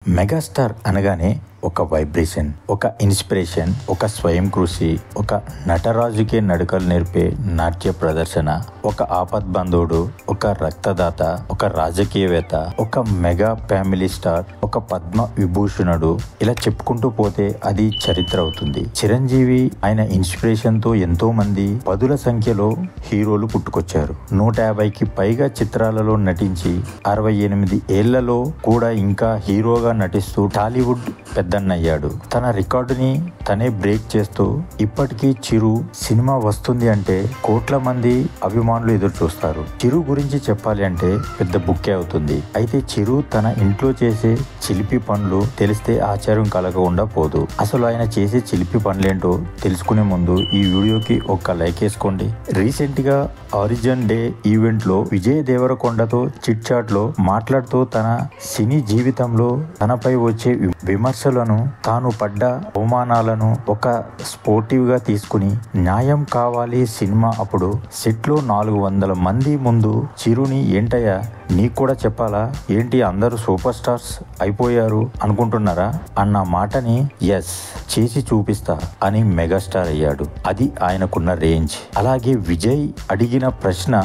Megastar అనగానే ఒక vibration, ఒక ఇన్స్పిరేషన్, ఒక స్వయం కృషి, ఒక నటరాజుకే నడకలు నేర్పే నాట్య ప్రదర్శన, ఒక ఆపద్బంధువుడు, ఒక రక్తదాత, ఒక రాజకీయవేత్త, ఒక మెగా ఫ్యామిలీ స్టార్, ఒక పద్మ విభూషణుడు. ఇలా చెప్పుకుంటూ పోతే అది చరిత్ర అవుతుంది. చిరంజీవి ఆయన ఇన్స్పిరేషన్ తో ఎంతో మంది పదుల సంఖ్యలో హీరోలు పుట్టుకొచ్చారు. 150కి పైగా చిత్రాలలో నటించి 68 ఏళ్లలో కూడా ఇంకా హీరోగా నటిస్తూ టాలీవుడ్ పెద్దన్నయ్యాడు. తన రికార్డుని తనే బ్రేక్ చేస్తూ ఇప్పటికీ చిరు సినిమా వస్తుంది అంటే కోట్ల మంది అభిమానులు ఎదురు చూస్తారు. చిరు గురించి చెప్పాలి అంటే పెద్ద బుక్కే అవుతుంది. అయితే చిరు తన ఇంట్లో చేసే చిలిపి పనులు తెలిస్తే ఆశ్చర్యం కలగకుండా పోదు. అసలు ఆయన చేసే చిలిపి పనులేంటో తెలుసుకునే ముందు ఈ వీడియోకి ఒక్క లైక్ వేసుకోండి. రీసెంట్ గా ఆరిజిన్ డే ఈవెంట్ లో విజయ్ దేవరకొండతో చిట్ చాట్ లో మాట్లాడుతూ తన సినీ జీవితంలో తనపై వచ్చే విమర్శలను, తాను పడ్డ అవమానాలను ఒక స్పోర్టివ్ గా తీసుకుని న్యాయం కావాలి సినిమా అప్పుడు సెట్ లో 400 మంది ముందు చిరుని ఏంటయ్యా నీకు కూడా చెప్పాలా ఏంటి అందరూ సూపర్ స్టార్స్ అయిపోయారు అనుకుంటున్నారా అన్న మాటని ఎస్ చేసి చూపిస్తా అని మెగాస్టార్ అయ్యాడు. అది ఆయనకున్న రేంజ్. అలాగే విజయ్ అడిగిన ప్రశ్న,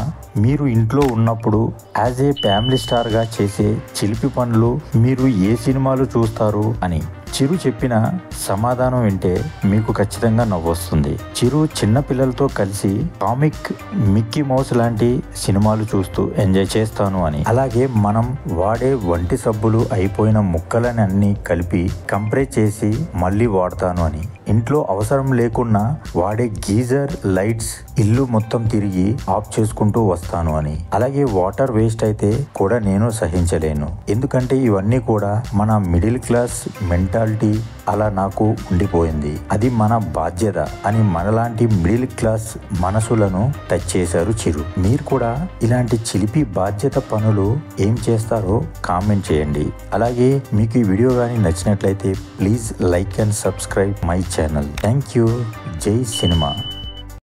మీరు ఇంట్లో ఉన్నప్పుడు యాజ్ ఏ ఫ్యామిలీ స్టార్ గా చేసే చిలిపి పనులు మీరు ఏ సినిమాలు చూస్తారు అని. చిరు చెప్పిన సమాధానం వింటే మీకు ఖచ్చితంగా నవ్వొస్తుంది. చిరు చిన్న పిల్లలతో కలిసి కామిక్ మిక్కీ మౌస్ లాంటి సినిమాలు చూస్తూ ఎంజాయ్ చేస్తాను అని. అలాగే మనం వాడే వంటి సబ్బులు అయిపోయిన ముక్కలని అన్ని కలిపి కంప్రెస్ చేసి మళ్ళీ వాడతాను అని. ఇంట్లో అవసరం లేకున్నా వాడే గీజర్ లైట్స్ ఇల్లు మొత్తం తిరిగి ఆఫ్ చేసుకుంటూ వస్తాను అని. అలాగే వాటర్ వేస్ట్ అయితే కూడా నేను సహించలేను, ఎందుకంటే ఇవన్నీ కూడా మన మిడిల్ క్లాస్ మెంటాలిటీ అలా నాకు ఉండిపోయింది, అది మన బాధ్యత అని మనలాంటి మిడిల్ క్లాస్ మనసులను టచ్ చేశారు చిరు. మీరు కూడా ఇలాంటి చిలిపి బాధ్యత పనులు ఏం చేస్తారో కామెంట్ చేయండి. అలాగే మీకు ఈ వీడియో కానీ నచ్చినట్లయితే please like and subscribe my channel. Thank you. జై సినిమా.